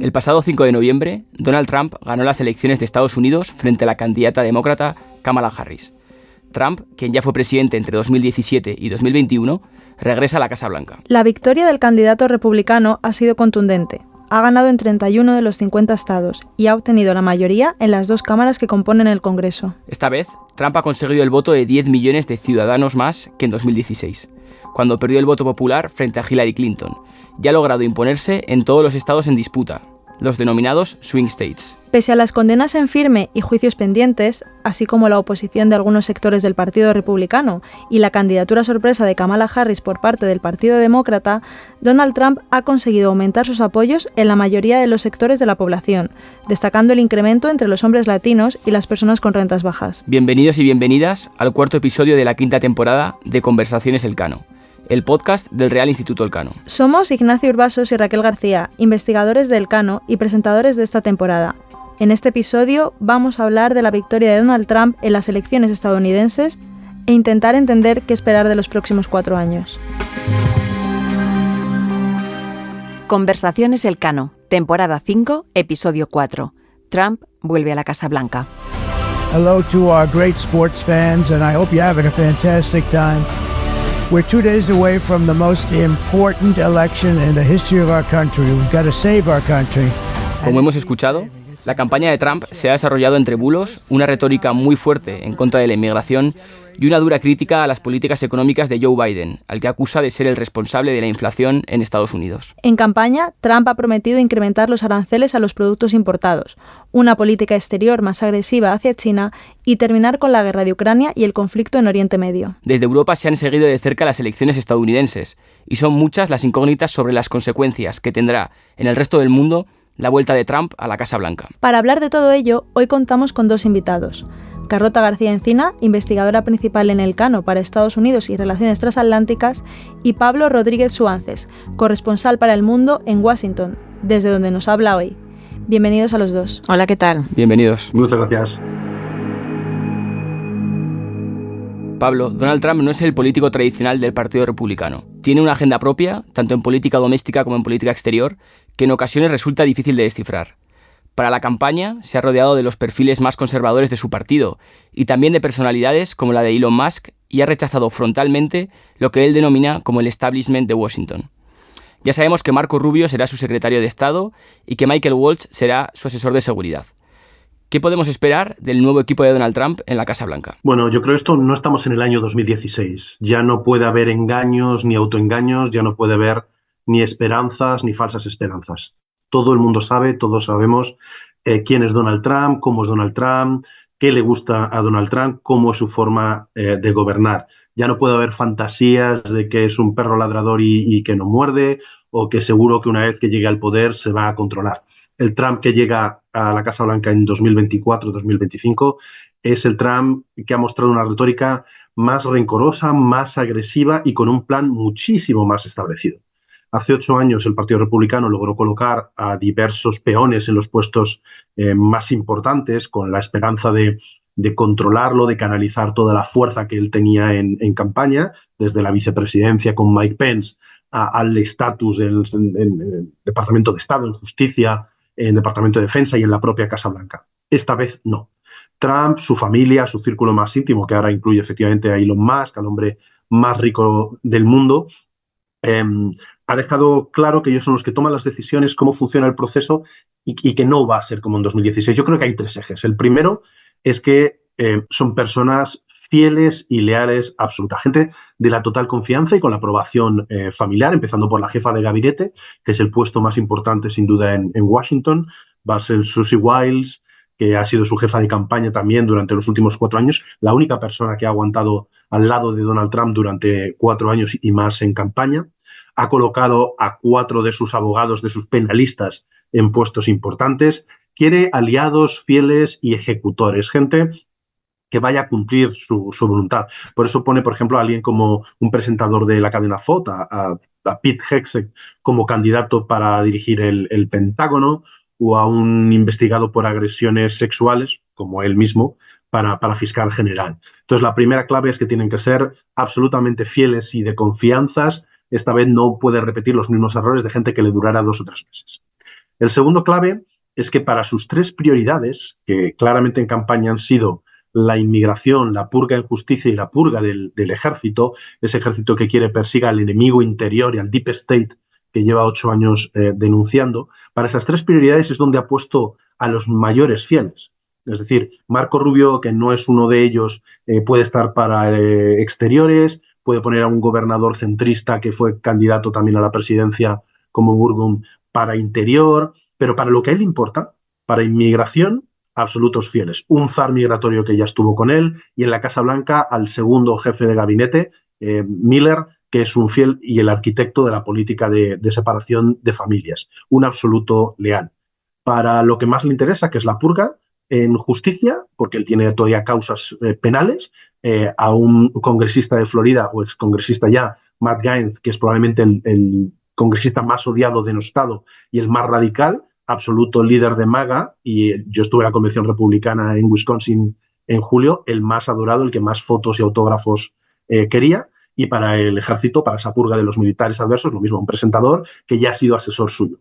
El pasado 5 de noviembre, Donald Trump ganó las elecciones de Estados Unidos frente a la candidata demócrata Kamala Harris. Trump, quien ya fue presidente entre 2017 y 2021, regresa a la Casa Blanca. La victoria del candidato republicano ha sido contundente. Ha ganado en 31 de los 50 estados y ha obtenido la mayoría en las 2 cámaras que componen el Congreso. Esta vez, Trump ha conseguido el voto de 10 millones de ciudadanos más que en 2016, cuando perdió el voto popular frente a Hillary Clinton, y ha logrado imponerse en todos los estados en disputa, los denominados swing states. Pese a las condenas en firme y juicios pendientes, así como la oposición de algunos sectores del Partido Republicano y la candidatura sorpresa de Kamala Harris por parte del Partido Demócrata, Donald Trump ha conseguido aumentar sus apoyos en la mayoría de los sectores de la población, destacando el incremento entre los hombres latinos y las personas con rentas bajas. Bienvenidos y bienvenidas al 4º episodio de la 5ª temporada de Conversaciones Elcano, el podcast del Real Instituto Elcano. Somos Ignacio Urbasos y Raquel García, investigadores de Elcano y presentadores de esta temporada. En este episodio vamos a hablar de la victoria de Donald Trump en las elecciones estadounidenses e intentar entender qué esperar de los próximos 4 años. Conversaciones Elcano, temporada 5, episodio 4. Trump vuelve a la Casa Blanca. Hello to our great sports fans, and I hope you're having a fantastic time. We're 2 days away from the most important election in the history of our country. We've got to save our country. Como hemos escuchado, la campaña de Trump se ha desarrollado entre bulos, una retórica muy fuerte en contra de la inmigración y una dura crítica a las políticas económicas de Joe Biden, al que acusa de ser el responsable de la inflación en Estados Unidos. En campaña, Trump ha prometido incrementar los aranceles a los productos importados, una política exterior más agresiva hacia China y terminar con la guerra de Ucrania y el conflicto en Oriente Medio. Desde Europa se han seguido de cerca las elecciones estadounidenses y son muchas las incógnitas sobre las consecuencias que tendrá en el resto del mundo la vuelta de Trump a la Casa Blanca. Para hablar de todo ello, hoy contamos con 2 invitados. Carlota García Encina, investigadora principal en Elcano para Estados Unidos y Relaciones Transatlánticas, y Pablo Rodríguez Suances, corresponsal para El Mundo en Washington, desde donde nos habla hoy. Bienvenidos a los 2. Hola, ¿qué tal? Bienvenidos. Muchas gracias. Pablo, Donald Trump no es el político tradicional del Partido Republicano. Tiene una agenda propia, tanto en política doméstica como en política exterior, que en ocasiones resulta difícil de descifrar. Para la campaña se ha rodeado de los perfiles más conservadores de su partido y también de personalidades como la de Elon Musk, y ha rechazado frontalmente lo que él denomina como el establishment de Washington. Ya sabemos que Marco Rubio será su secretario de Estado y que Michael Waltz será su asesor de seguridad. ¿Qué podemos esperar del nuevo equipo de Donald Trump en la Casa Blanca? Bueno, yo creo que no estamos en el año 2016. Ya no puede haber engaños ni autoengaños, ya no puede haber ni esperanzas ni falsas esperanzas. Todo el mundo sabe, todos sabemos quién es Donald Trump, cómo es Donald Trump, qué le gusta a Donald Trump, cómo es su forma de gobernar. Ya no puede haber fantasías de que es un perro ladrador y que no muerde, o que seguro que una vez que llegue al poder se va a controlar. El Trump que llega a la Casa Blanca en 2024-2025 es el Trump que ha mostrado una retórica más rencorosa, más agresiva y con un plan muchísimo más establecido. Hace 8 años el Partido Republicano logró colocar a diversos peones en los puestos más importantes con la esperanza de controlarlo, de canalizar toda la fuerza que él tenía en campaña, desde la vicepresidencia con Mike Pence al estatus en el Departamento de Estado, en Justicia, en el Departamento de Defensa y en la propia Casa Blanca. Esta vez no. Trump, su familia, su círculo más íntimo, que ahora incluye efectivamente a Elon Musk, al hombre más rico del mundo, ha dejado claro que ellos son los que toman las decisiones, cómo funciona el proceso y que no va a ser como en 2016. Yo creo que hay 3 ejes. El primero es que son personas fieles y leales absoluta. Gente de la total confianza y con la aprobación familiar, empezando por la jefa de gabinete, que es el puesto más importante sin duda en Washington. Va a ser Susie Wiles, que ha sido su jefa de campaña también durante los últimos 4 años, la única persona que ha aguantado al lado de Donald Trump durante 4 años y más en campaña. Ha colocado a 4 de sus abogados, de sus penalistas, en puestos importantes. Quiere aliados fieles y ejecutores, gente que vaya a cumplir su voluntad. Por eso pone, por ejemplo, a alguien como un presentador de la cadena Fox, a Pete Hegseth, como candidato para dirigir el Pentágono, o a un investigado por agresiones sexuales, como él mismo, para fiscal general. Entonces, la primera clave es que tienen que ser absolutamente fieles y de confianzas. Esta vez no puede repetir los mismos errores de gente que le durara 2 o 3 meses. El segundo clave es que para sus tres prioridades, que claramente en campaña han sido la inmigración, la purga en justicia y la purga del ejército, ese ejército que quiere persiga al enemigo interior y al deep state que lleva 8 años denunciando, para esas tres prioridades es donde ha puesto a los mayores fieles. Es decir, Marco Rubio, que no es uno de ellos, puede estar para exteriores, puede poner a un gobernador centrista que fue candidato también a la presidencia como Burgum para interior, pero para lo que a él importa, para inmigración, absolutos fieles. Un zar migratorio que ya estuvo con él y en la Casa Blanca al segundo jefe de gabinete, Miller, que es un fiel y el arquitecto de la política de separación de familias. Un absoluto leal. Para lo que más le interesa, que es la purga, en justicia, porque él tiene todavía causas penales, a un congresista de Florida, o excongresista ya, Matt Gaetz, que es probablemente el congresista más odiado, denostado y el más radical, absoluto líder de MAGA, y yo estuve en la convención republicana en Wisconsin en julio, el más adorado, el que más fotos y autógrafos quería, y para el ejército, para esa purga de los militares adversos, lo mismo, un presentador que ya ha sido asesor suyo.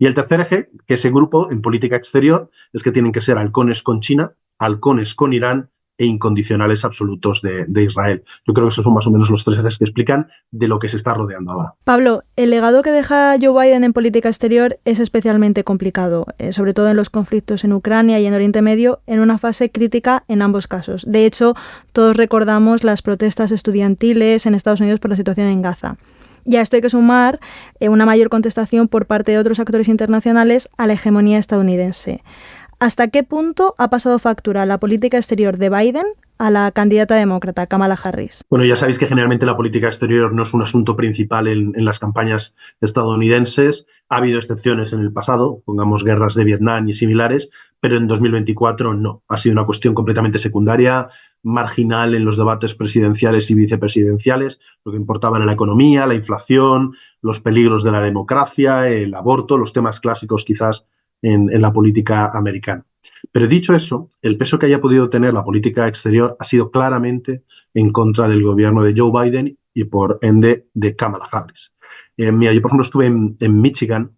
Y el tercer eje, que ese grupo en política exterior, es que tienen que ser halcones con China, halcones con Irán e incondicionales absolutos de Israel. Yo creo que esos son más o menos los tres ejes que explican de lo que se está rodeando ahora. Pablo, el legado que deja Joe Biden en política exterior es especialmente complicado, sobre todo en los conflictos en Ucrania y en Oriente Medio, en una fase crítica en ambos casos. De hecho, todos recordamos las protestas estudiantiles en Estados Unidos por la situación en Gaza. Y a esto hay que sumar una mayor contestación por parte de otros actores internacionales a la hegemonía estadounidense. ¿Hasta qué punto ha pasado factura la política exterior de Biden a la candidata demócrata Kamala Harris? Bueno, ya sabéis que generalmente la política exterior no es un asunto principal en las campañas estadounidenses. Ha habido excepciones en el pasado, pongamos guerras de Vietnam y similares, pero en 2024 no. Ha sido una cuestión completamente secundaria, marginal en los debates presidenciales y vicepresidenciales. Lo que importaba era la economía, la inflación, los peligros de la democracia, el aborto, los temas clásicos quizás en la política americana. Pero dicho eso, el peso que haya podido tener la política exterior ha sido claramente en contra del gobierno de Joe Biden y por ende de Kamala Harris. Mira, yo por ejemplo estuve en Michigan,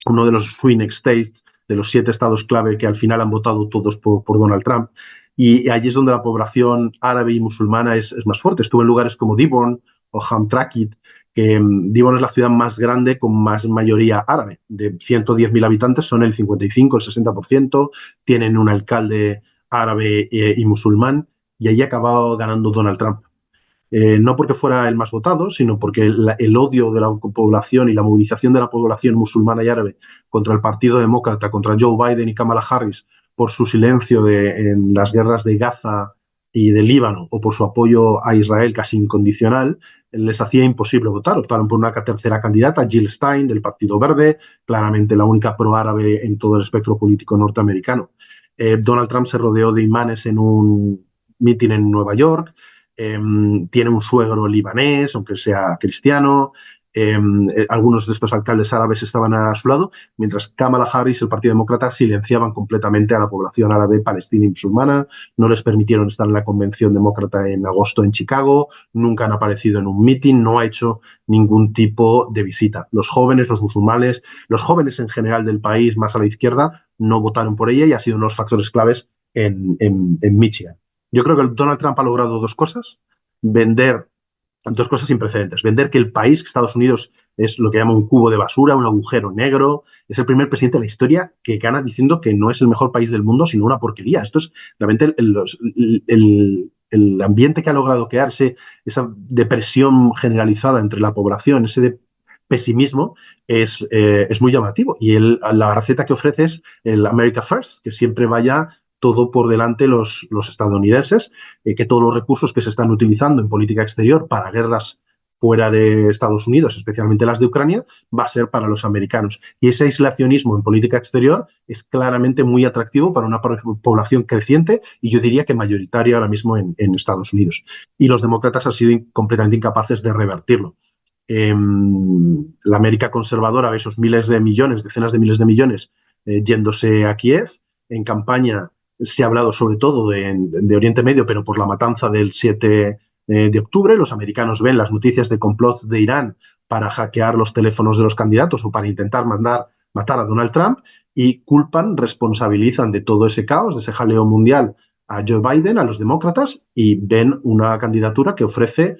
uno de los swing states, de los 7 estados clave que al final han votado todos por Donald Trump, y allí es donde la población árabe y musulmana es más fuerte. Estuve en lugares como Dearborn o Hamtramck, que Dearborn es la ciudad más grande con más mayoría árabe. De 110.000 habitantes son el 55, el 60%, tienen un alcalde árabe y musulmán, y allí ha acabado ganando Donald Trump. No porque fuera el más votado, sino porque el odio de la población y la movilización de la población musulmana y árabe contra el Partido Demócrata, contra Joe Biden y Kamala Harris, por su silencio en las guerras de Gaza y de Líbano, o por su apoyo a Israel casi incondicional, les hacía imposible votar. Optaron por una tercera candidata, Jill Stein, del Partido Verde, claramente la única pro-árabe en todo el espectro político norteamericano. Donald Trump se rodeó de imanes en un mitin en Nueva York, tiene un suegro libanés, aunque sea cristiano. Algunos de estos alcaldes árabes estaban a su lado, mientras Kamala Harris y el Partido Demócrata silenciaban completamente a la población árabe, palestina y musulmana. No les permitieron estar en la convención demócrata en agosto en Chicago, nunca han aparecido en un mitin, no ha hecho ningún tipo de visita. Los jóvenes, los musulmanes, los jóvenes en general del país más a la izquierda no votaron por ella, y ha sido uno de los factores claves en Michigan. Yo creo que Donald Trump ha logrado dos cosas: vender dos cosas sin precedentes. Vender que el país, que Estados Unidos, es lo que llama un cubo de basura, un agujero negro. Es el primer presidente de la historia que gana diciendo que no es el mejor país del mundo, sino una porquería. Esto es realmente el ambiente que ha logrado crearse, esa depresión generalizada entre la población, ese pesimismo, es muy llamativo. Y la receta que ofrece es el America First, que siempre vaya todo por delante los estadounidenses, que todos los recursos que se están utilizando en política exterior para guerras fuera de Estados Unidos, especialmente las de Ucrania, va a ser para los americanos. Y ese aislacionismo en política exterior es claramente muy atractivo para una población creciente, y yo diría que mayoritaria ahora mismo en Estados Unidos. Y los demócratas han sido completamente incapaces de revertirlo. La América conservadora ve esos miles de millones, decenas de miles de millones yéndose a Kiev. En campaña se ha hablado sobre todo de Oriente Medio, pero por la matanza del 7 de octubre. Los americanos ven las noticias de complot de Irán para hackear los teléfonos de los candidatos o para intentar mandar matar a Donald Trump y responsabilizan de todo ese caos, de ese jaleo mundial a Joe Biden, a los demócratas, y ven una candidatura que ofrece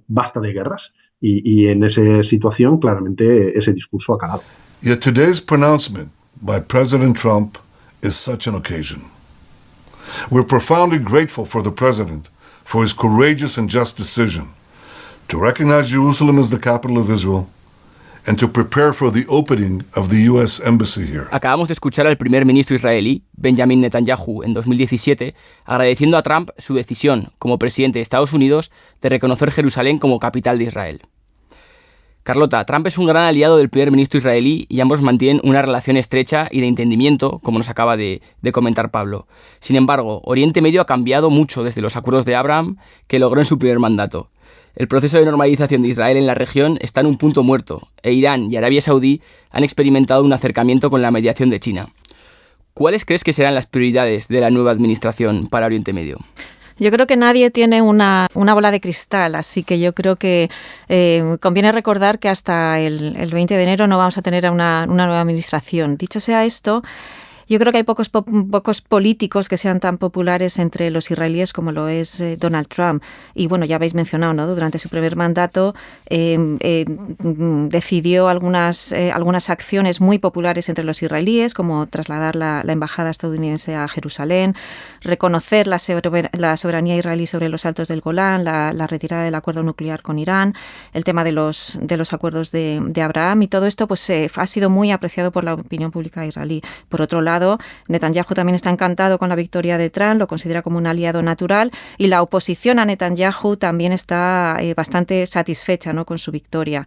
basta de guerras. Y en esa situación, claramente, ese discurso ha calado. Yet today's pronouncement by President Trump is such an occasion. We're profoundly grateful for the president for his courageous and just decision to recognize Jerusalem as the capital of Israel and to prepare for the opening of the U.S. Embassy here. Acabamos de escuchar al primer ministro israelí, Benjamin Netanyahu, en 2017, agradeciendo a Trump su decisión, como presidente de Estados Unidos, de reconocer Jerusalén como capital de Israel. Carlota, Trump es un gran aliado del primer ministro israelí y ambos mantienen una relación estrecha y de entendimiento, como nos acaba de comentar Pablo. Sin embargo, Oriente Medio ha cambiado mucho desde los acuerdos de Abraham que logró en su primer mandato. El proceso de normalización de Israel en la región está en un punto muerto, e Irán y Arabia Saudí han experimentado un acercamiento con la mediación de China. ¿Cuáles crees que serán las prioridades de la nueva administración para Oriente Medio? Yo creo que nadie tiene una bola de cristal, así que yo creo que conviene recordar que hasta el 20 de enero no vamos a tener una nueva administración. Dicho sea esto, yo creo que hay pocos políticos que sean tan populares entre los israelíes como lo es Donald Trump. Y bueno, ya habéis mencionado, ¿no? Durante su primer mandato decidió algunas acciones muy populares entre los israelíes, como trasladar la embajada estadounidense a Jerusalén, reconocer la soberanía israelí sobre los Altos del Golán, la retirada del acuerdo nuclear con Irán, el tema de los acuerdos de Abraham, y todo esto pues ha sido muy apreciado por la opinión pública israelí. Por otro lado, Netanyahu también está encantado con la victoria de Trump, lo considera como un aliado natural, y la oposición a Netanyahu también está bastante satisfecha, ¿no?, con su victoria.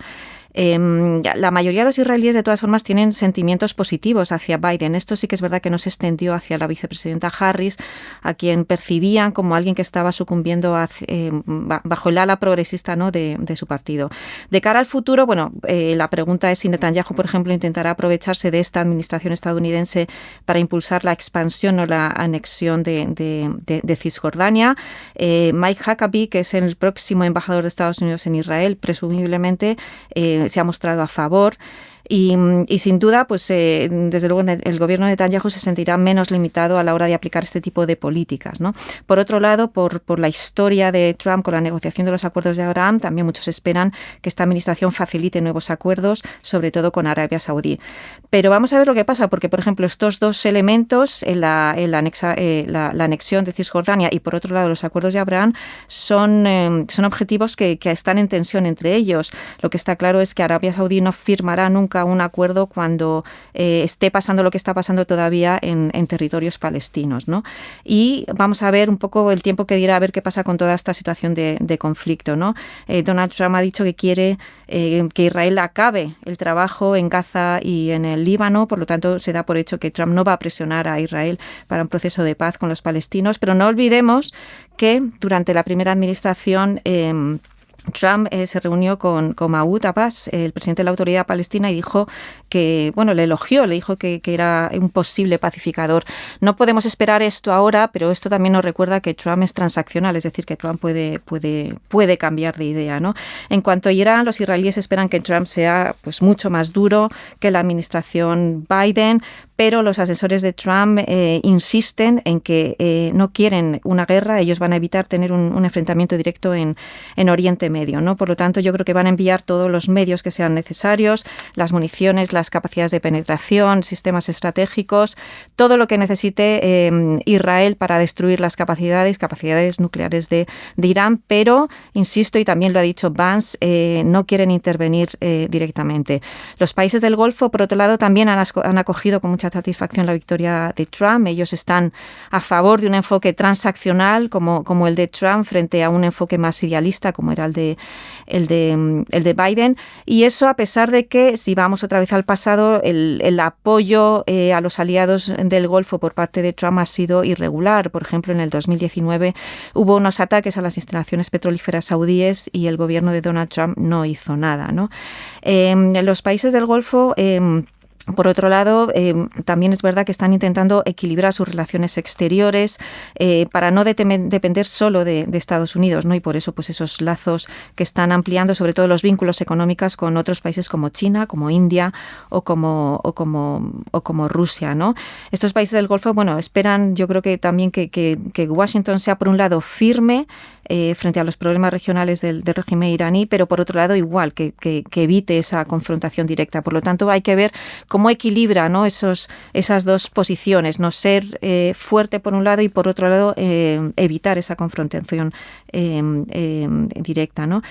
La mayoría de los israelíes, de todas formas, tienen sentimientos positivos hacia Biden. Esto sí que es verdad que no se extendió hacia la vicepresidenta Harris, a quien percibían como alguien que estaba sucumbiendo bajo el ala progresista, ¿no?, de su partido. De cara al futuro, bueno, la pregunta es si Netanyahu, por ejemplo, intentará aprovecharse de esta administración estadounidense para impulsar la expansión o la anexión de Cisjordania. Mike Huckabee, que es el próximo embajador de Estados Unidos en Israel, presumiblemente se ha mostrado a favor. Y sin duda, pues desde luego el gobierno de Netanyahu se sentirá menos limitado a la hora de aplicar este tipo de políticas, ¿no? Por otro lado, por la historia de Trump con la negociación de los acuerdos de Abraham, también muchos esperan que esta administración facilite nuevos acuerdos, sobre todo con Arabia Saudí. Pero vamos a ver lo que pasa, porque, por ejemplo, estos dos elementos, la anexión de Cisjordania y, por otro lado, los acuerdos de Abraham, son objetivos que están en tensión entre ellos. Lo que está claro es que Arabia Saudí no firmará nunca un acuerdo cuando esté pasando lo que está pasando todavía en territorios palestinos, ¿no? Y vamos a ver un poco el tiempo que dirá, a ver qué pasa con toda esta situación de conflicto, ¿no? Donald Trump ha dicho que quiere que Israel acabe el trabajo en Gaza y en el Líbano, por lo tanto se da por hecho que Trump no va a presionar a Israel para un proceso de paz con los palestinos, pero no olvidemos que durante la primera administración Trump se reunió con Mahmoud Abbas, el presidente de la Autoridad Palestina, y dijo que, bueno, le elogió, le dijo que era un posible pacificador. No podemos esperar esto ahora, pero esto también nos recuerda que Trump es transaccional, es decir, que Trump puede cambiar de idea, ¿no? En cuanto a Irán, los israelíes esperan que Trump sea pues mucho más duro que la administración Biden, pero los asesores de Trump insisten en que no quieren una guerra, ellos van a evitar tener un enfrentamiento directo en Oriente Medio, ¿no? Por lo tanto, yo creo que van a enviar todos los medios que sean necesarios, las municiones, las capacidades de penetración, sistemas estratégicos, todo lo que necesite Israel para destruir las capacidades nucleares de Irán, pero, insisto, y también lo ha dicho Vance, no quieren intervenir directamente. Los países del Golfo, por otro lado, también han acogido con mucha satisfacción la victoria de Trump. Ellos están a favor de un enfoque transaccional como el de Trump frente a un enfoque más idealista como era el de Biden, y eso a pesar de que, si vamos otra vez al pasado, el apoyo a los aliados del Golfo por parte de Trump ha sido irregular. Por ejemplo, en el 2019 hubo unos ataques a las instalaciones petrolíferas saudíes y el gobierno de Donald Trump no hizo nada, ¿no? Los países del Golfo Por otro lado, también es verdad que están intentando equilibrar sus relaciones exteriores para no depender solo de Estados Unidos, ¿no? Y por eso, pues esos lazos que están ampliando, sobre todo los vínculos económicos con otros países como China, como India o como Rusia, ¿no? Estos países del Golfo, bueno, esperan, yo creo que también que Washington sea por un lado firme frente a los problemas regionales del régimen iraní, pero por otro lado igual, que evite esa confrontación directa. Por lo tanto, hay que ver cómo equilibra, ¿no? esas dos posiciones, no ser fuerte por un lado y por otro lado evitar esa confrontación directa, ¿no?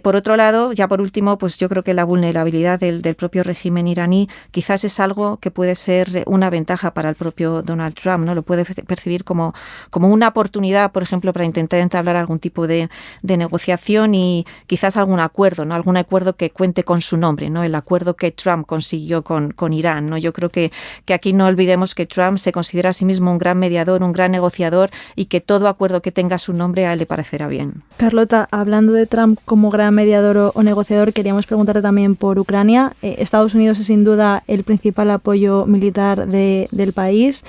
Por otro lado, ya por último, pues yo creo que la vulnerabilidad del propio régimen iraní quizás es algo que puede ser una ventaja para el propio Donald Trump, ¿no? Lo puede percibir como una oportunidad, por ejemplo, para intentar entablar algún tipo de negociación y quizás algún acuerdo, ¿no? Algún acuerdo que cuente con su nombre, ¿no? El acuerdo que Trump consiguió con Irán, ¿no? Yo creo que aquí no olvidemos que Trump se considera a sí mismo un gran mediador, un gran negociador y que todo acuerdo que tenga su nombre a él le parecerá bien. Carlota, hablando de Trump como gran mediador o negociador, queríamos preguntarte también por Ucrania. Estados Unidos es sin duda el principal apoyo militar del país.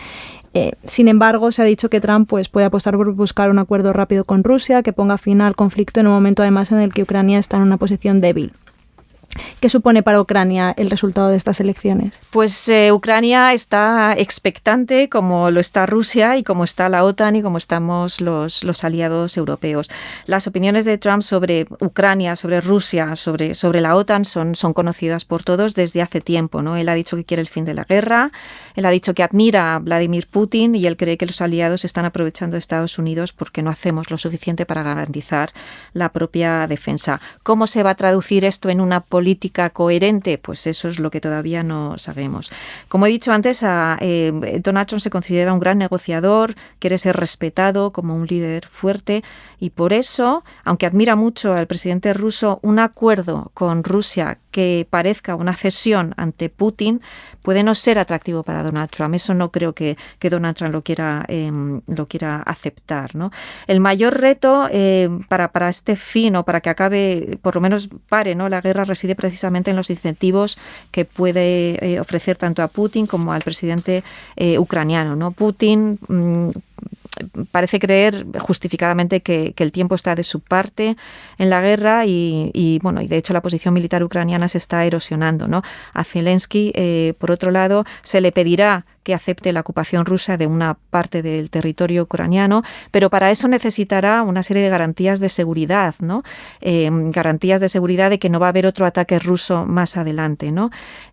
Sin embargo, se ha dicho que Trump puede apostar por buscar un acuerdo rápido con Rusia que ponga fin al conflicto en un momento además en el que Ucrania está en una posición débil. ¿Qué supone para Ucrania el resultado de estas elecciones? Pues Ucrania está expectante, como lo está Rusia y como está la OTAN y como estamos los aliados europeos. Las opiniones de Trump sobre Ucrania, sobre Rusia, sobre la OTAN son conocidas por todos desde hace tiempo, ¿no? Él ha dicho que quiere el fin de la guerra, él ha dicho que admira a Vladimir Putin y él cree que los aliados están aprovechando a Estados Unidos porque no hacemos lo suficiente para garantizar la propia defensa. ¿Cómo se va a traducir esto en una política coherente? Pues eso es lo que todavía no sabemos. Como he dicho antes, Donald Trump se considera un gran negociador, quiere ser respetado como un líder fuerte y por eso, aunque admira mucho al presidente ruso, un acuerdo con Rusia que parezca una cesión ante Putin puede no ser atractivo para Donald Trump. Eso no creo que Donald Trump lo quiera aceptar, ¿no? El mayor reto para este fin o para que acabe, por lo menos pare, ¿no?, la guerra reside precisamente en los incentivos que puede ofrecer tanto a Putin como al presidente ucraniano, ¿no? Putin parece creer justificadamente que el tiempo está de su parte en la guerra y de hecho la posición militar ucraniana se está erosionando, ¿no? A Zelensky, por otro lado, se le pedirá que acepte la ocupación rusa de una parte del territorio ucraniano, pero para eso necesitará una serie de garantías de seguridad, ¿no? Garantías de seguridad de que no va a haber otro ataque ruso más adelante, ¿no?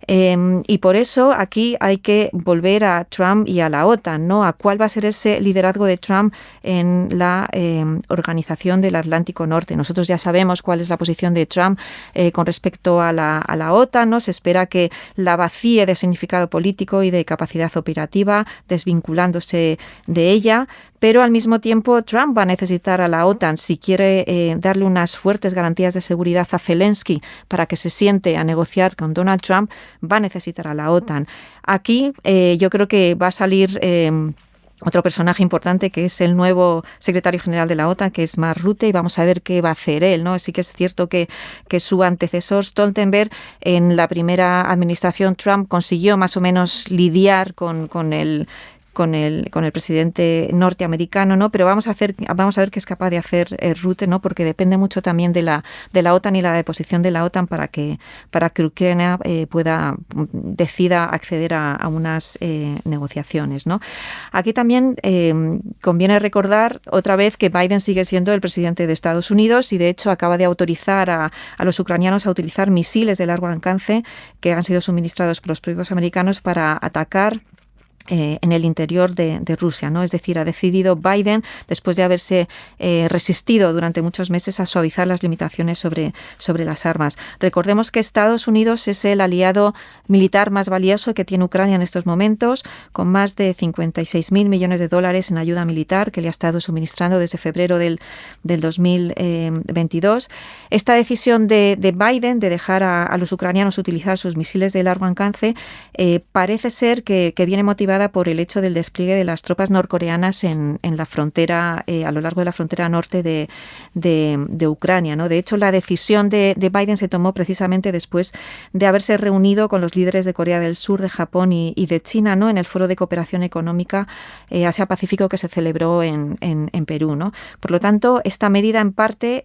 Y por eso aquí hay que volver a Trump y a la OTAN, ¿no? A cuál va a ser ese liderazgo de Trump en la Organización del Atlántico Norte. Nosotros ya sabemos cuál es la posición de Trump con respecto a la OTAN, ¿no? Se espera que la vacíe de significado político y de capacidad operativa, desvinculándose de ella, pero al mismo tiempo Trump va a necesitar a la OTAN si quiere darle unas fuertes garantías de seguridad a Zelensky para que se siente a negociar con Donald Trump, va a necesitar a la OTAN. Aquí yo creo que va a salir otro personaje importante que es el nuevo secretario general de la OTAN, que es Mark Rutte, y vamos a ver qué va a hacer él, ¿no? Sí que es cierto que su antecesor Stoltenberg en la primera administración Trump consiguió más o menos lidiar con el presidente norteamericano, ¿no? Pero vamos a ver qué es capaz de hacer Rutte, ¿no? Porque depende mucho también de la OTAN y la deposición de la OTAN para que Ucrania decida acceder a unas negociaciones, ¿no? Aquí también conviene recordar otra vez que Biden sigue siendo el presidente de Estados Unidos y de hecho acaba de autorizar a los ucranianos a utilizar misiles de largo alcance que han sido suministrados por los propios americanos para atacar en el interior de Rusia, ¿no? Es decir, ha decidido Biden, después de haberse resistido durante muchos meses a suavizar las limitaciones sobre las armas. Recordemos que Estados Unidos es el aliado militar más valioso que tiene Ucrania en estos momentos, con más de 56.000 millones de dólares en ayuda militar que le ha estado suministrando desde febrero del 2022. Esta decisión de Biden de dejar a los ucranianos utilizar sus misiles de largo alcance parece ser que viene motivada motivada por el hecho del despliegue de las tropas norcoreanas en la frontera, a lo largo de la frontera norte de Ucrania, ¿no? De hecho, la decisión de Biden se tomó precisamente después de haberse reunido con los líderes de Corea del Sur, de Japón y de China, ¿no? En el Foro de Cooperación Económica Asia-Pacífico que se celebró en Perú, ¿no? Por lo tanto, esta medida en parte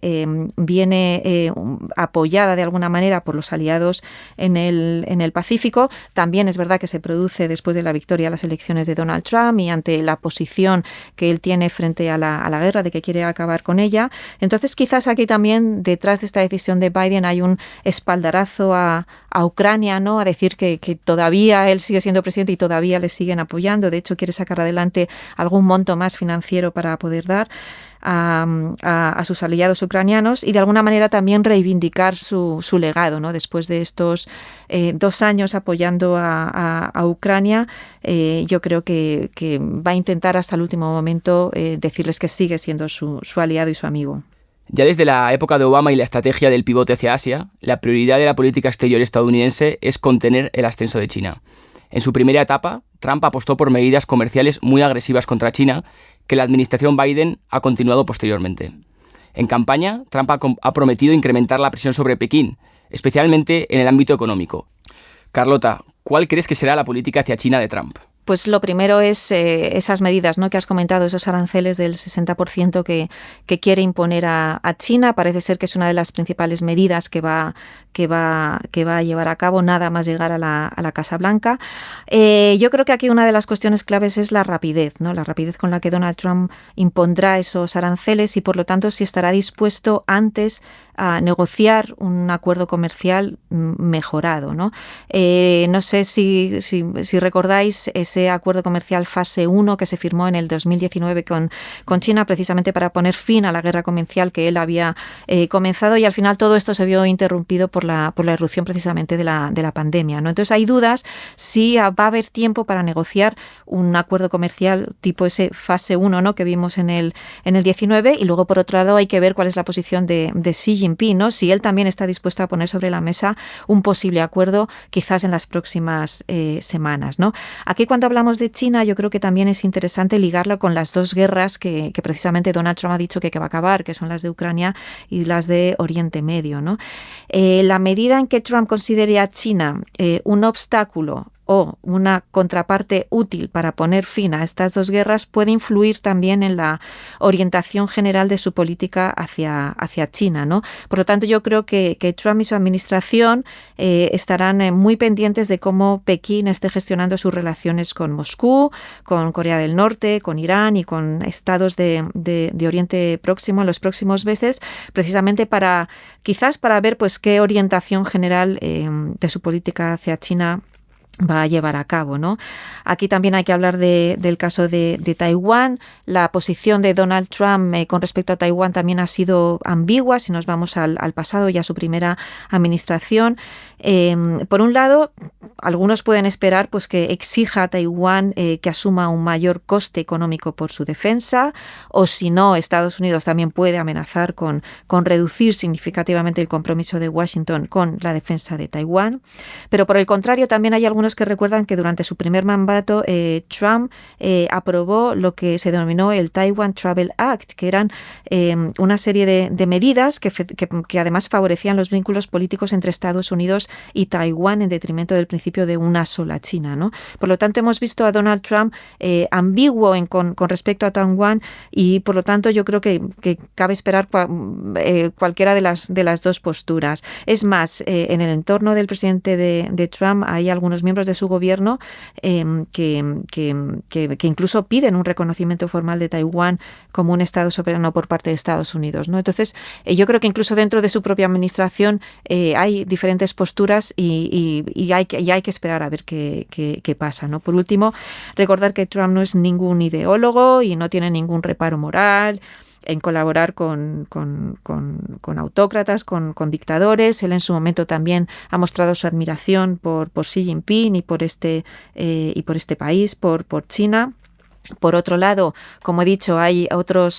viene apoyada de alguna manera por los aliados en el Pacífico. También es verdad que se produce después de la victoria a las elecciones de Donald Trump y ante la posición que él tiene frente a la guerra, de que quiere acabar con ella. Entonces, quizás aquí también, detrás de esta decisión de Biden, hay un espaldarazo a Ucrania, ¿no? A decir que todavía él sigue siendo presidente y todavía le siguen apoyando. De hecho, quiere sacar adelante algún monto más financiero para poder dar a sus aliados ucranianos y de alguna manera también reivindicar su legado, ¿no? Después de estos 2 años apoyando a Ucrania, yo creo que va a intentar hasta el último momento decirles que sigue siendo su aliado y su amigo. Ya desde la época de Obama y la estrategia del pivote hacia Asia, la prioridad de la política exterior estadounidense es contener el ascenso de China. En su primera etapa, Trump apostó por medidas comerciales muy agresivas contra China, que la administración Biden ha continuado posteriormente. En campaña, Trump ha prometido incrementar la presión sobre Pekín, especialmente en el ámbito económico. Carlota, ¿cuál crees que será la política hacia China de Trump? Pues lo primero es esas medidas, ¿no?, que has comentado, esos aranceles del 60% que quiere imponer a China. Parece ser que es una de las principales medidas que va a llevar a cabo nada más llegar a la Casa Blanca. Yo creo que aquí una de las cuestiones claves es la rapidez, ¿no? La rapidez con la que Donald Trump impondrá esos aranceles y, por lo tanto, si estará dispuesto antes a negociar un acuerdo comercial mejorado, ¿no? No sé si recordáis ese acuerdo comercial fase 1 que se firmó en el 2019 con China, precisamente para poner fin a la guerra comercial que él había comenzado, y al final todo esto se vio interrumpido por la irrupción precisamente de la pandemia, ¿no? Entonces hay dudas si va a haber tiempo para negociar un acuerdo comercial tipo ese fase 1, ¿no?, que vimos en el 19, y luego por otro lado hay que ver cuál es la posición de Xi Jinping, ¿no? Si él también está dispuesto a poner sobre la mesa un posible acuerdo quizás en las próximas semanas, ¿no? Aquí, cuando hablamos de China, yo creo que también es interesante ligarlo con las 2 guerras que precisamente Donald Trump ha dicho que va a acabar, que son las de Ucrania y las de Oriente Medio, ¿no? La medida en que Trump considere a China un obstáculo o una contraparte útil para poner fin a estas 2 guerras puede influir también en la orientación general de su política hacia China, ¿no? Por lo tanto, yo creo que Trump y su administración estarán muy pendientes de cómo Pekín esté gestionando sus relaciones con Moscú, con Corea del Norte, con Irán y con estados de Oriente Próximo en los próximos meses, precisamente quizás para ver pues qué orientación general de su política hacia China va a llevar a cabo, ¿no? Aquí también hay que hablar del caso de Taiwán. La posición de Donald Trump con respecto a Taiwán también ha sido ambigua, si nos vamos al pasado y a su primera administración. Por un lado, algunos pueden esperar pues que exija a Taiwán que asuma un mayor coste económico por su defensa, o si no, Estados Unidos también puede amenazar con reducir significativamente el compromiso de Washington con la defensa de Taiwán. Pero por el contrario, también hay algunos que recuerdan que durante su primer mandato Trump aprobó lo que se denominó el Taiwan Travel Act, que eran una serie de medidas que además favorecían los vínculos políticos entre Estados Unidos y Taiwán en detrimento del principio de una sola China, ¿no? Por lo tanto, hemos visto a Donald Trump ambiguo con respecto a Taiwán, y por lo tanto yo creo que cabe esperar cualquiera de las 2 posturas. Es más, en el entorno del presidente de Trump hay algunos miembros de su gobierno que incluso piden un reconocimiento formal de Taiwán como un Estado soberano por parte de Estados Unidos, ¿no? Entonces, yo creo que incluso dentro de su propia administración hay diferentes posturas y hay que esperar a ver qué pasa, ¿no? Por último, recordar que Trump no es ningún ideólogo y no tiene ningún reparo moral en colaborar con autócratas, con dictadores. Él en su momento también ha mostrado su admiración por Xi Jinping y por este país, por China. Por otro lado, como he dicho, hay otra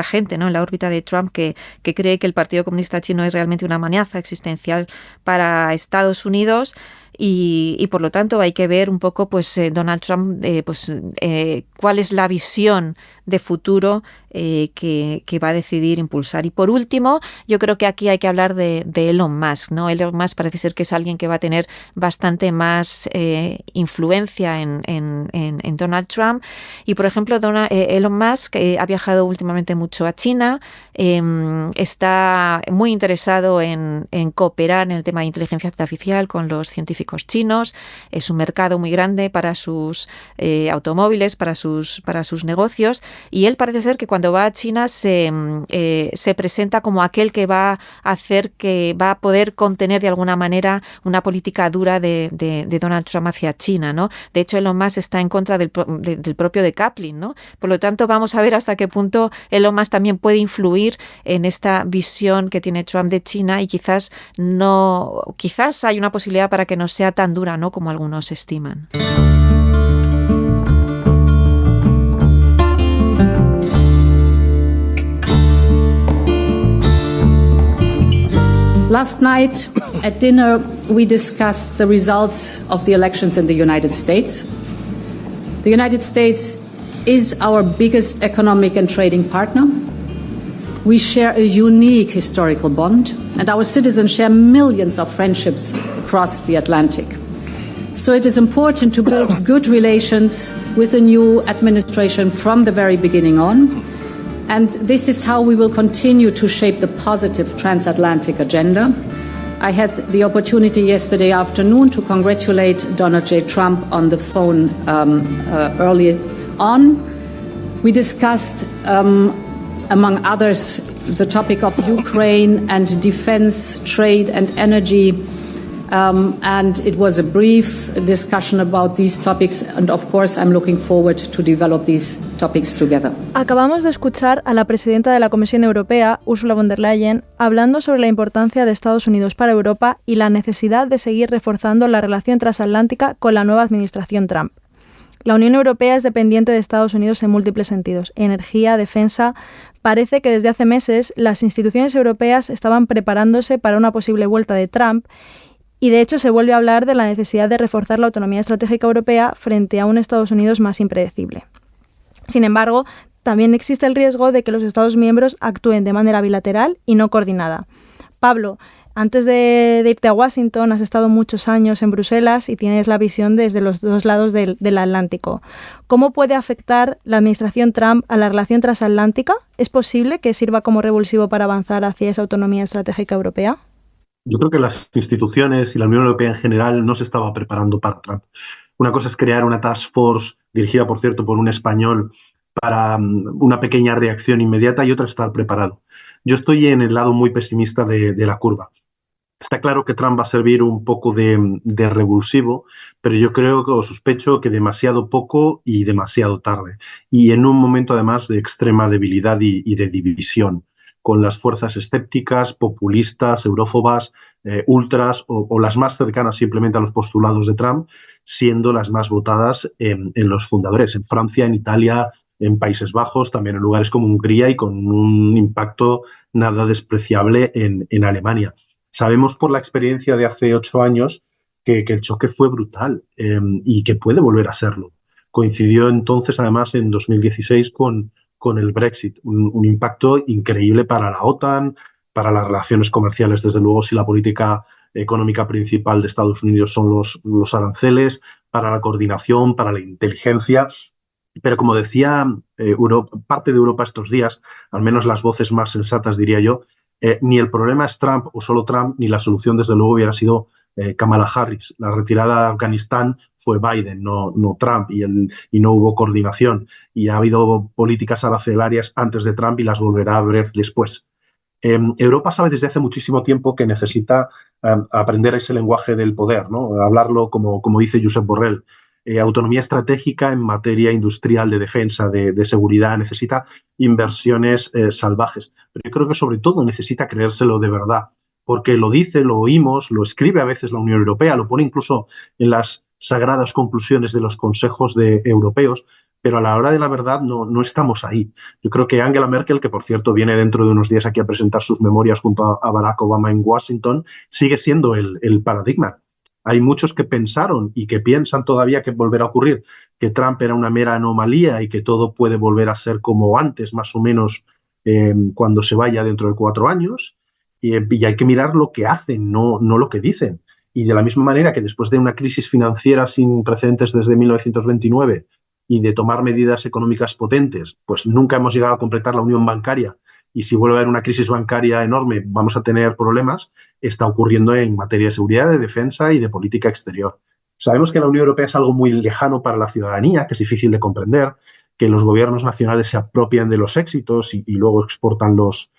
gente, ¿no?, en la órbita de Trump que cree que el Partido Comunista Chino es realmente una amenaza existencial para Estados Unidos. y por lo tanto hay que ver un poco pues Donald Trump cuál es la visión de futuro que va a decidir impulsar. Y por último, yo creo que aquí hay que hablar de Elon Musk, ¿no? Elon Musk parece ser que es alguien que va a tener bastante más influencia en Donald Trump. Y por ejemplo, Elon Musk ha viajado últimamente mucho a China, está muy interesado en cooperar en el tema de inteligencia artificial con los científicos chinos. Es un mercado muy grande para sus automóviles, para sus negocios, y él parece ser que cuando va a China se presenta como aquel que va a poder contener de alguna manera una política dura de Donald Trump hacia China, ¿no? De hecho, Elon Musk está en contra del propio decoupling, ¿no? Por lo tanto, vamos a ver hasta qué punto Elon Musk también puede influir en esta visión que tiene Trump de China, y quizás hay una posibilidad para que no sea tan dura, ¿no?, como algunos estiman. Last night at dinner, we discussed the results of the elections in the United States. The United States is our biggest economic and trading partner. We share a unique historical bond, and our citizens share millions of friendships across the Atlantic. So it is important to build good relations with the new administration from the very beginning on. And this is how we will continue to shape the positive transatlantic agenda. I had the opportunity yesterday afternoon to congratulate Donald J. Trump on the phone early on. We discussed, among others, the topic of Ukraine and defense, trade and energy. And it was a brief discussion about these topics, and of course I'm looking forward to develop these topics together. Acabamos de escuchar a la presidenta de la Comisión Europea, Ursula von der Leyen, hablando sobre la importancia de Estados Unidos para Europa y la necesidad de seguir reforzando la relación transatlántica con la nueva administración Trump. La Unión Europea es dependiente de Estados Unidos en múltiples sentidos: energía, defensa. Parece que desde hace meses las instituciones europeas estaban preparándose para una posible vuelta de Trump. Y de hecho se vuelve a hablar de la necesidad de reforzar la autonomía estratégica europea frente a un Estados Unidos más impredecible. Sin embargo, también existe el riesgo de que los Estados miembros actúen de manera bilateral y no coordinada. Pablo, antes de irte a Washington, has estado muchos años en Bruselas y tienes la visión desde los dos lados del Atlántico. ¿Cómo puede afectar la administración Trump a la relación transatlántica? ¿Es posible que sirva como revulsivo para avanzar hacia esa autonomía estratégica europea? Yo creo que las instituciones y la Unión Europea en general no se estaba preparando para Trump. Una cosa es crear una task force, dirigida, por cierto, por un español, para una pequeña reacción inmediata, y otra estar preparado. Yo estoy en el lado muy pesimista de la curva. Está claro que Trump va a servir un poco de revulsivo, pero yo creo o sospecho que demasiado poco y demasiado tarde. Y en un momento, además, de extrema debilidad y de división, con las fuerzas escépticas, populistas, eurófobas, ultras o las más cercanas simplemente a los postulados de Trump, siendo las más votadas en los fundadores, en Francia, en Italia, en Países Bajos, también en lugares como Hungría, y con un impacto nada despreciable en Alemania. Sabemos por la experiencia de hace 8 años que el choque fue brutal y que puede volver a serlo. Coincidió entonces, además, en 2016 con el Brexit, un impacto increíble para la OTAN, para las relaciones comerciales, desde luego, si la política económica principal de Estados Unidos son los aranceles, para la coordinación, para la inteligencia. Pero como decía parte de Europa estos días, al menos las voces más sensatas, diría yo, ni el problema es Trump o solo Trump, ni la solución, desde luego, hubiera sido Kamala Harris. La retirada de Afganistán fue Biden, no Trump, y no hubo coordinación. Y ha habido políticas arancelarias antes de Trump y las volverá a haber después. Europa sabe desde hace muchísimo tiempo que necesita aprender ese lenguaje del poder, ¿no? Hablarlo como dice Josep Borrell. Autonomía estratégica en materia industrial, de defensa, de seguridad. Necesita inversiones salvajes. Pero yo creo que sobre todo necesita creérselo de verdad, porque lo dice, lo oímos, lo escribe a veces la Unión Europea, lo pone incluso en las sagradas conclusiones de los consejos europeos, pero a la hora de la verdad no estamos ahí. Yo creo que Angela Merkel, que por cierto viene dentro de unos días aquí a presentar sus memorias junto a Barack Obama en Washington, sigue siendo el paradigma. Hay muchos que pensaron y que piensan todavía que volverá a ocurrir, que Trump era una mera anomalía y que todo puede volver a ser como antes, más o menos, cuando se vaya dentro de 4 años. Y hay que mirar lo que hacen, no lo que dicen. Y de la misma manera que después de una crisis financiera sin precedentes desde 1929 y de tomar medidas económicas potentes, pues nunca hemos llegado a completar la unión bancaria, y si vuelve a haber una crisis bancaria enorme vamos a tener problemas, está ocurriendo en materia de seguridad, de defensa y de política exterior. Sabemos que la Unión Europea es algo muy lejano para la ciudadanía, que es difícil de comprender, que los gobiernos nacionales se apropian de los éxitos y luego exportan los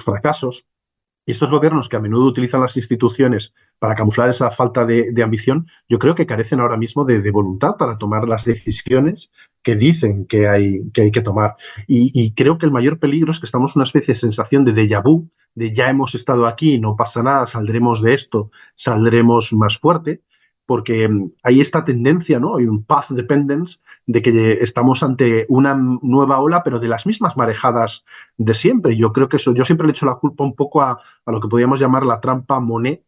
fracasos. Y estos gobiernos que a menudo utilizan las instituciones para camuflar esa falta de ambición, yo creo que carecen ahora mismo de voluntad para tomar las decisiones que dicen que hay que tomar. Y creo que el mayor peligro es que estamos en una especie de sensación de déjà vu, de ya hemos estado aquí, no pasa nada, saldremos de esto, saldremos más fuerte, porque hay esta tendencia, ¿no? Hay un path dependence de que estamos ante una nueva ola, pero de las mismas marejadas de siempre. Yo creo que eso, yo siempre le echo la culpa un poco a lo que podríamos llamar la trampa Monnet,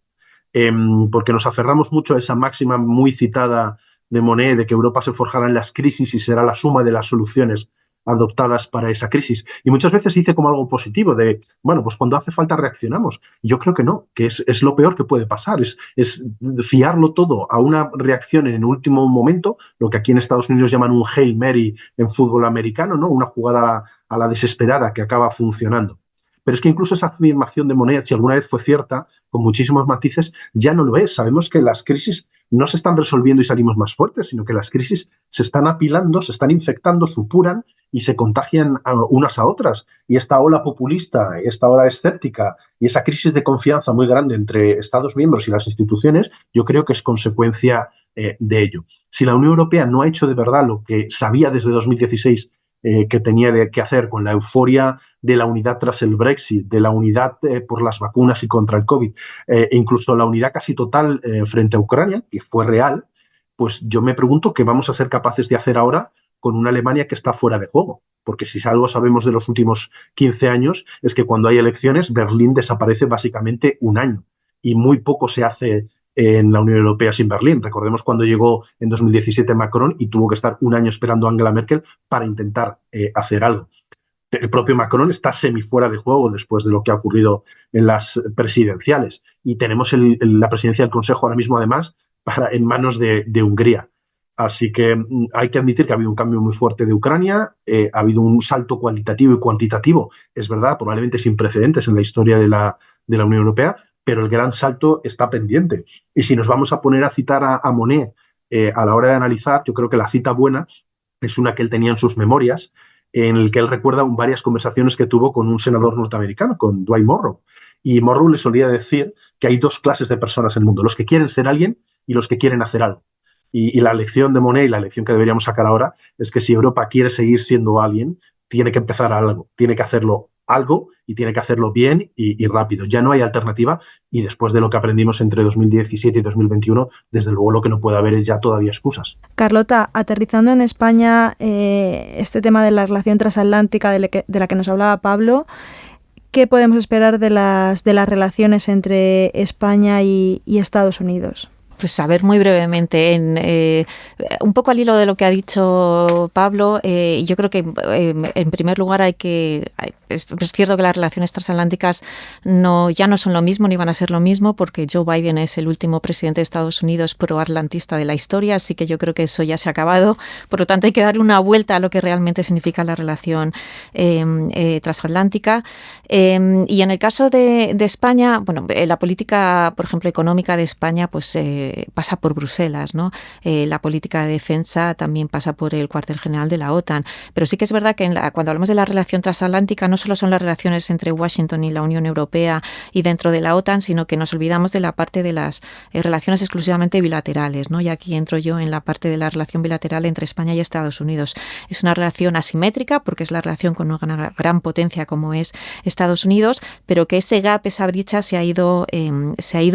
porque nos aferramos mucho a esa máxima muy citada de Monnet de que Europa se forjará en las crisis y será la suma de las soluciones adoptadas para esa crisis. Y muchas veces se dice como algo positivo de, bueno, pues cuando hace falta reaccionamos. Yo creo que no, que es lo peor que puede pasar, es fiarlo todo a una reacción en el último momento, lo que aquí en Estados Unidos llaman un Hail Mary en fútbol americano, ¿no? Una jugada a la desesperada que acaba funcionando. Pero es que incluso esa afirmación de Monnet, si alguna vez fue cierta, con muchísimos matices, ya no lo es. Sabemos que las crisis no se están resolviendo y salimos más fuertes, sino que las crisis se están apilando, se están infectando, supuran y se contagian unas a otras. Y esta ola populista, esta ola escéptica y esa crisis de confianza muy grande entre Estados miembros y las instituciones, yo creo que es consecuencia de ello. Si la Unión Europea no ha hecho de verdad lo que sabía desde 2016 que tenía que hacer con la euforia de la unidad tras el Brexit, de la unidad por las vacunas y contra el COVID, incluso la unidad casi total frente a Ucrania, que fue real, pues yo me pregunto qué vamos a ser capaces de hacer ahora con una Alemania que está fuera de juego. Porque si algo sabemos de los últimos 15 años es que cuando hay elecciones, Berlín desaparece básicamente un año y muy poco se hace en la Unión Europea sin Berlín. Recordemos cuando llegó en 2017 Macron y tuvo que estar un año esperando a Angela Merkel para intentar hacer algo. El propio Macron está semi fuera de juego después de lo que ha ocurrido en las presidenciales. Y tenemos la presidencia del Consejo ahora mismo, además, en manos de Hungría. Así que hay que admitir que ha habido un cambio muy fuerte de Ucrania, ha habido un salto cualitativo y cuantitativo, es verdad, probablemente sin precedentes en la historia de la Unión Europea, pero el gran salto está pendiente. Y si nos vamos a poner a citar a Monnet a la hora de analizar, yo creo que la cita buena es una que él tenía en sus memorias, en el que él recuerda varias conversaciones que tuvo con un senador norteamericano, con Dwight Morrow. Y Morrow le solía decir que hay 2 clases de personas en el mundo, los que quieren ser alguien y los que quieren hacer algo. Y la lección de Monnet y la lección que deberíamos sacar ahora es que si Europa quiere seguir siendo alguien, tiene que empezar algo, tiene que hacerlo algo y tiene que hacerlo bien y rápido. Ya no hay alternativa y después de lo que aprendimos entre 2017 y 2021, desde luego lo que no puede haber es ya todavía excusas. Carlota, aterrizando en España, este tema de la relación transatlántica de la que nos hablaba Pablo, ¿qué podemos esperar de las relaciones entre España y Estados Unidos? Pues a ver, muy brevemente, un poco al hilo de lo que ha dicho Pablo, yo creo que en primer lugar es cierto que las relaciones transatlánticas ya no son lo mismo ni van a ser lo mismo, porque Joe Biden es el último presidente de Estados Unidos proatlantista de la historia, así que yo creo que eso ya se ha acabado. Por lo tanto, hay que dar una vuelta a lo que realmente significa la relación transatlántica. Y en el caso de España, bueno, la política, por ejemplo, económica de España, pues pasa por Bruselas, ¿no? La política de defensa también pasa por el cuartel general de la OTAN. Pero sí que es verdad que cuando hablamos de la relación transatlántica no solo son las relaciones entre Washington y la Unión Europea y dentro de la OTAN, sino que nos olvidamos de la parte de las relaciones exclusivamente bilaterales, ¿no? Y aquí entro yo en la parte de la relación bilateral entre España y Estados Unidos. Es una relación asimétrica porque es la relación con una gran potencia como es Estados Unidos, pero que ese gap, esa brecha se ha ido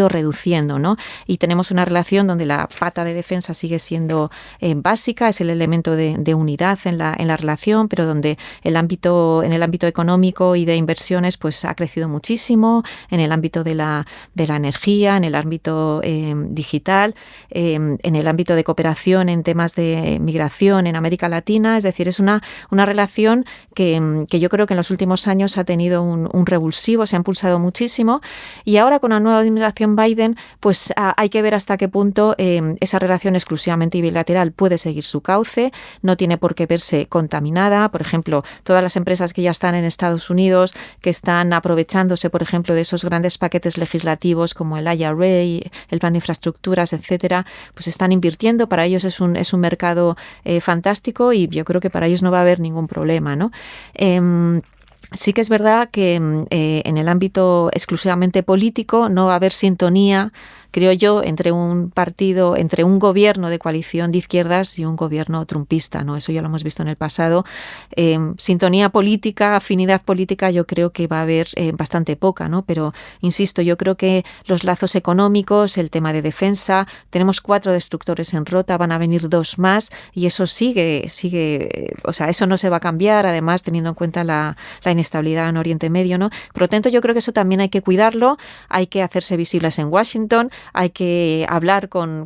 reduciendo, ¿no? Y tenemos una una relación donde la pata de defensa sigue siendo básica, es el elemento de unidad en la relación, pero donde en el ámbito económico y de inversiones pues ha crecido muchísimo, en el ámbito de la energía, en el ámbito digital, en el ámbito de cooperación en temas de migración en América Latina. Es decir, es una relación que yo creo que en los últimos años ha tenido un revulsivo, se ha impulsado muchísimo, y ahora con la nueva administración Biden pues hay que ver hasta qué punto esa relación exclusivamente bilateral puede seguir su cauce, no tiene por qué verse contaminada. Por ejemplo, todas las empresas que ya están en Estados Unidos, que están aprovechándose, por ejemplo, de esos grandes paquetes legislativos como el IRA, el plan de infraestructuras, etcétera, pues están invirtiendo. Para ellos es un mercado fantástico, y yo creo que para ellos no va a haber ningún problema, ¿no? Sí que es verdad que en el ámbito exclusivamente político no va a haber sintonía, creo yo, entre un gobierno de coalición de izquierdas y un gobierno trumpista, ¿no? Eso ya lo hemos visto en el pasado. Sintonía política, afinidad política, yo creo que va a haber bastante poca, ¿no? Pero, insisto, yo creo que los lazos económicos, el tema de defensa, tenemos 4 destructores en rota, van a venir 2 más, y eso sigue, o sea, eso no se va a cambiar, además, teniendo en cuenta la inestabilidad en Oriente Medio, ¿no? Por lo tanto, yo creo que eso también hay que cuidarlo, hay que hacerse visibles en Washington, hay que hablar con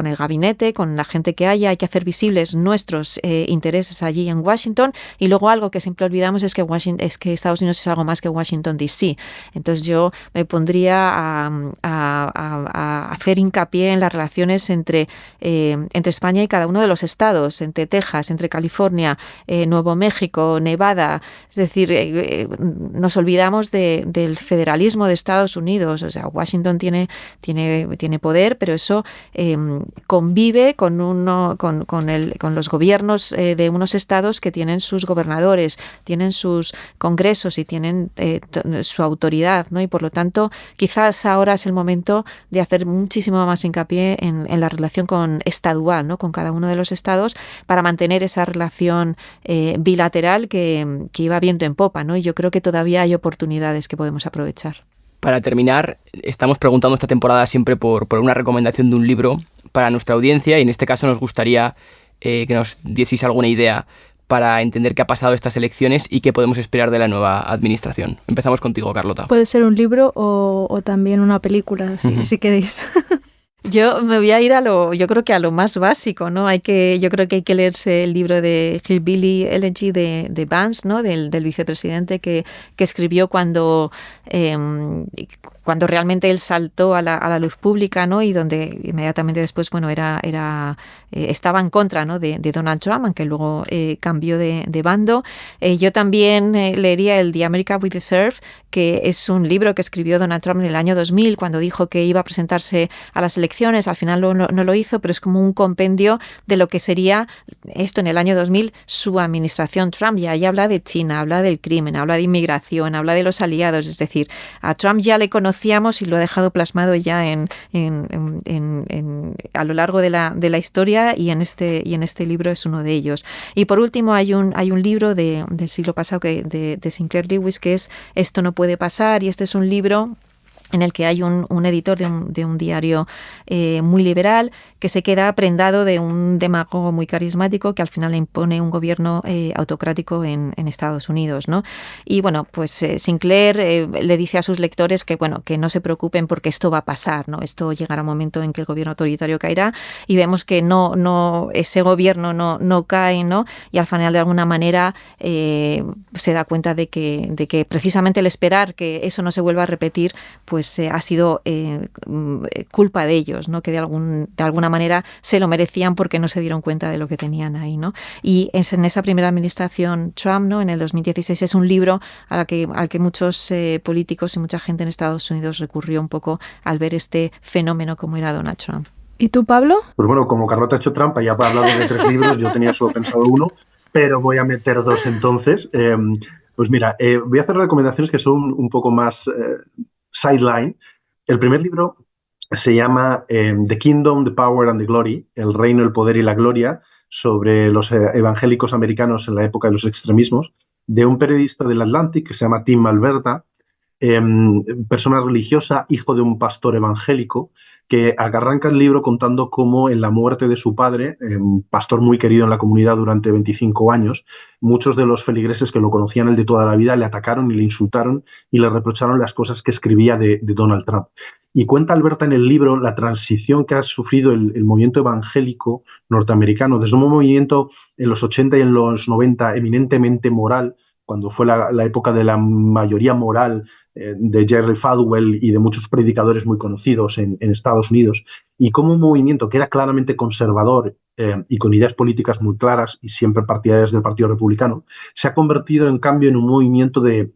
el gabinete, con la gente que haya, hay que hacer visibles nuestros intereses allí en Washington. Y luego algo que siempre olvidamos es que Estados Unidos es algo más que Washington D.C. Entonces yo me pondría a hacer hincapié en las relaciones entre España y cada uno de los estados, entre Texas, entre California, Nuevo México, Nevada. Es decir, nos olvidamos del federalismo de Estados Unidos. O sea, Washington tiene poder, pero eso convive con los gobiernos de unos estados que tienen sus gobernadores, tienen sus congresos y tienen su autoridad, ¿no? Y por lo tanto, quizás ahora es el momento de hacer muchísimo más hincapié en la relación estadual, ¿no? Con cada uno de los estados, para mantener esa relación bilateral que iba viento en popa, ¿no? Y yo creo que todavía hay oportunidades que podemos aprovechar. Para terminar, estamos preguntando esta temporada siempre por una recomendación de un libro para nuestra audiencia, y en este caso nos gustaría que nos dieseis alguna idea para entender qué ha pasado estas elecciones y qué podemos esperar de la nueva administración. Empezamos contigo, Carlota. Puede ser un libro o también una película, si queréis. Yo me voy a ir yo creo que a lo más básico, ¿no? Yo creo que hay que leerse el libro de Hillbilly Elegy de Vance, ¿no? Del vicepresidente que escribió cuando realmente él saltó a la luz pública, ¿no? Y donde inmediatamente después, bueno, estaba en contra, ¿no? de Donald Trump, aunque luego cambió de bando. Yo también leería el The America We Deserve, que es un libro que escribió Donald Trump en el año 2000, cuando dijo que iba a presentarse a las elecciones. Al final no lo hizo, pero es como un compendio de lo que sería esto en el año 2000, su administración Trump. Y ahí habla de China, habla del crimen, habla de inmigración, habla de los aliados. Es decir, a Trump ya le conocíamos y lo ha dejado plasmado ya a lo largo de la historia, y en este libro es uno de ellos. Y por último hay un libro del siglo pasado de Sinclair Lewis, que es Esto no puede pasar, y este es un libro en el que hay un editor de un diario muy liberal que se queda prendado de un demagogo muy carismático que al final le impone un gobierno autocrático en Estados Unidos, ¿no? Y bueno, pues Sinclair le dice a sus lectores que no se preocupen porque esto va a pasar, ¿no? Esto llegará un momento en que el gobierno autoritario caerá, y vemos que ese gobierno no cae, ¿no? Y al final de alguna manera se da cuenta de que precisamente el esperar que eso no se vuelva a repetir, pues ha sido culpa de ellos, ¿no? Que de alguna manera se lo merecían porque no se dieron cuenta de lo que tenían ahí, ¿no? Y en esa primera administración Trump, ¿no? En el 2016, es un libro al que muchos políticos y mucha gente en Estados Unidos recurrió un poco al ver este fenómeno como era Donald Trump. ¿Y tú, Pablo? Pues bueno, como Carlota ha hecho trampa y ha hablado de 3 libros, yo tenía solo pensado uno, pero voy a meter 2 entonces. Pues mira, voy a hacer recomendaciones que son un poco más sideline. El primer libro se llama The Kingdom, the Power and the Glory, El reino, el poder y la gloria, sobre los evangélicos americanos en la época de los extremismos, de un periodista del Atlantic que se llama Tim Alberta, persona religiosa, hijo de un pastor evangélico, que arranca el libro contando cómo en la muerte de su padre, pastor muy querido en la comunidad durante 25 años, muchos de los feligreses que lo conocían él de toda la vida le atacaron y le insultaron y le reprocharon las cosas que escribía de Donald Trump. Y cuenta Alberta en el libro la transición que ha sufrido el movimiento evangélico norteamericano, desde un movimiento en los 80 y en los 90 eminentemente moral, cuando fue la época de la mayoría moral de Jerry Falwell y de muchos predicadores muy conocidos en Estados Unidos, y como un movimiento que era claramente conservador y con ideas políticas muy claras y siempre partidarias del Partido Republicano, se ha convertido en cambio en un movimiento de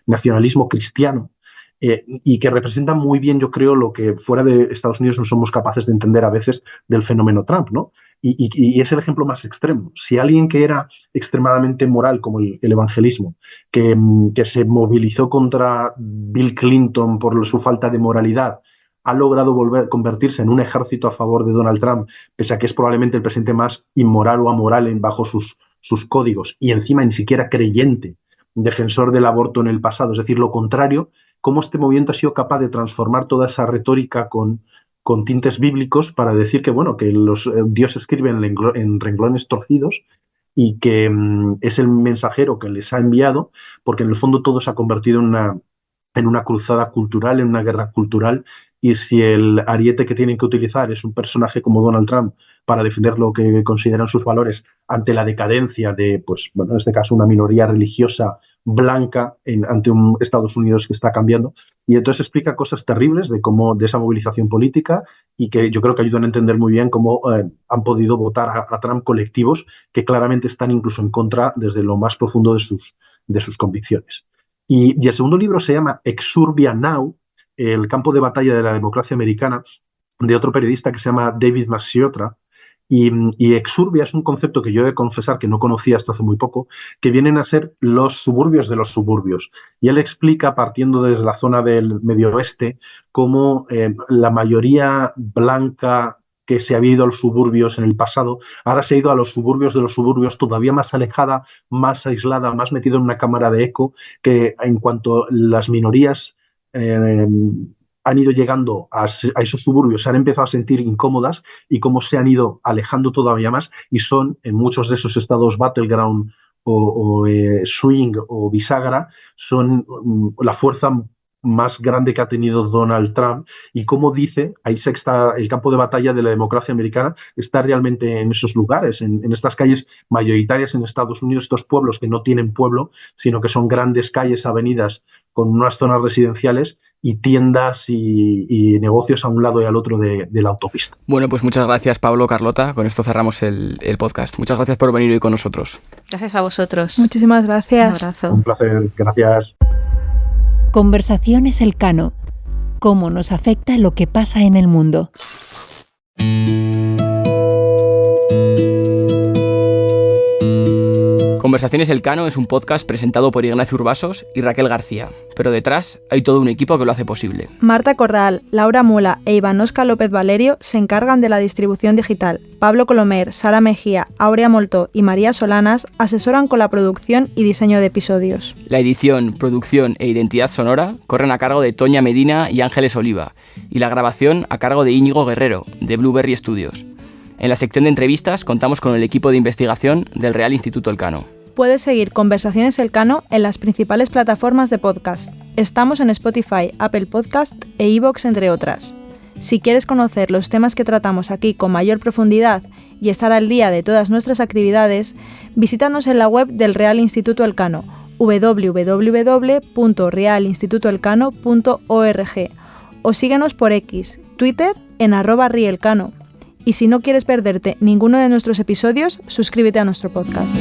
nacionalismo cristiano, y que representa muy bien, yo creo, lo que fuera de Estados Unidos no somos capaces de entender a veces del fenómeno Trump, ¿no? Y es el ejemplo más extremo. Si alguien que era extremadamente moral, como el evangelismo, que se movilizó contra Bill Clinton por su falta de moralidad, ha logrado convertirse en un ejército a favor de Donald Trump, pese a que es probablemente el presidente más inmoral o amoral bajo sus códigos, y encima ni siquiera creyente, defensor del aborto en el pasado, es decir, lo contrario, cómo este movimiento ha sido capaz de transformar toda esa retórica con tintes bíblicos para decir que, bueno, que Dios escribe en renglones torcidos y que es el mensajero que les ha enviado, porque en el fondo todo se ha convertido en una cruzada cultural, en una guerra cultural, y si el ariete que tienen que utilizar es un personaje como Donald Trump para defender lo que consideran sus valores ante la decadencia de, pues, bueno, en este caso una minoría religiosa blanca ante un Estados Unidos que está cambiando, y entonces explica cosas terribles de esa movilización política y que yo creo que ayudan a entender muy bien cómo han podido votar a Trump colectivos que claramente están incluso en contra desde lo más profundo de sus convicciones. Y el segundo libro se llama Exurbia Now, el campo de batalla de la democracia americana, de otro periodista que se llama David Masciotra. Y exurbia es un concepto que yo he de confesar que no conocía hasta hace muy poco, que vienen a ser los suburbios de los suburbios. Y él explica, partiendo desde la zona del Medio Oeste, cómo la mayoría blanca que se había ido a los suburbios en el pasado, ahora se ha ido a los suburbios todavía más alejada, más aislada, más metido en una cámara de eco, que en cuanto las minorías han ido llegando a esos suburbios, se han empezado a sentir incómodas y cómo se han ido alejando todavía más, y son en muchos de esos estados battleground o swing o bisagra, son la fuerza más grande que ha tenido Donald Trump, y como dice, ahí está el campo de batalla de la democracia americana, está realmente en esos lugares, en estas calles mayoritarias en Estados Unidos, estos pueblos que no tienen pueblo, sino que son grandes calles, avenidas con unas zonas residenciales y tiendas y negocios a un lado y al otro de la autopista. Bueno, pues muchas gracias, Pablo, Carlota. Con esto cerramos el podcast. Muchas gracias por venir hoy con nosotros. Gracias a vosotros. Muchísimas gracias. Un abrazo. Un placer. Gracias. Conversaciones Elcano. ¿Cómo nos afecta lo que pasa en el mundo? Conversaciones Elcano es un podcast presentado por Ignacio Urbasos y Raquel García, pero detrás hay todo un equipo que lo hace posible. Marta Corral, Laura Mula e Ivanosca López Valerio se encargan de la distribución digital. Pablo Colomer, Sara Mejía, Aurea Moltó y María Solanas asesoran con la producción y diseño de episodios. La edición, producción e identidad sonora corren a cargo de Toña Medina y Ángeles Oliva, y la grabación a cargo de Íñigo Guerrero, de Blueberry Studios. En la sección de entrevistas contamos con el equipo de investigación del Real Instituto Elcano. Puedes seguir Conversaciones Elcano en las principales plataformas de podcast. Estamos en Spotify, Apple Podcast e iVoox, entre otras. Si quieres conocer los temas que tratamos aquí con mayor profundidad y estar al día de todas nuestras actividades, visítanos en la web del Real Instituto Elcano, www.realinstitutoelcano.org, o síguenos por X, Twitter en @rielcano. Y si no quieres perderte ninguno de nuestros episodios, suscríbete a nuestro podcast.